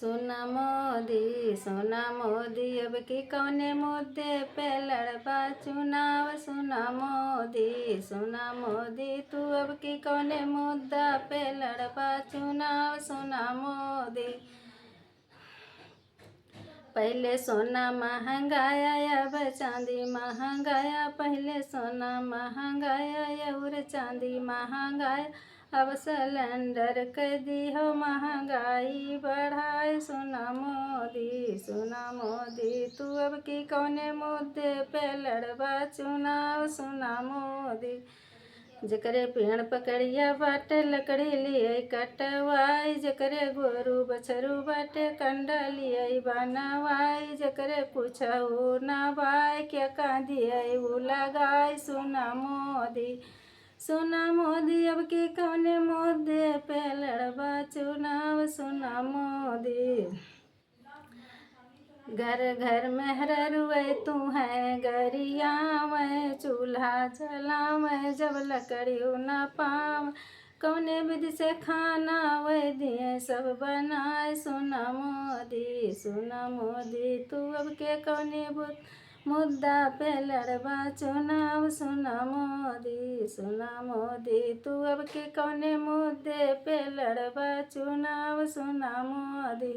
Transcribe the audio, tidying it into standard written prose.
सुना मोदी अब की कौने मुद्दे पे लड़बा चुनाव। सुना मोदी तू अब की कौने मुद्दा पे लड़बा चुनाव। सुना मोदी पहले सोना महंगाया अब चांदी महंगाया। पहले सोना महंगाया और चांदी महंगाया। अब सिलेंडर कर दी हो महंगाई बढ़ाए। सुना मोदी तू अब की कौने मुद्दे पे लड़बा चुनाव। सुना मोदी जकरे पेड़ पकड़िया बाटे लकड़ी लिए कटवाई। जकरे गोरू बछरू बाटे कंडा लिए बनवाई। जकरे कुछ हो ना भाई क्या कांदिए वो लगाई। सुना मोदी अब के कौने मुद्दे पे लड़बा चुनाव। सुना मोदी घर घर में हररुए तू है गरिया में चूल्हा जलावे जब लकड़ी न पाव। कौने विधि से खाना वह दिए सब बनाए। सुना मोदी तू अब के कौने मुद्दा पे लड़बा चुनाव। सुना मोदी तू अब के कौने मुद्दे पे लड़बा चुनाव। सुना मोदी।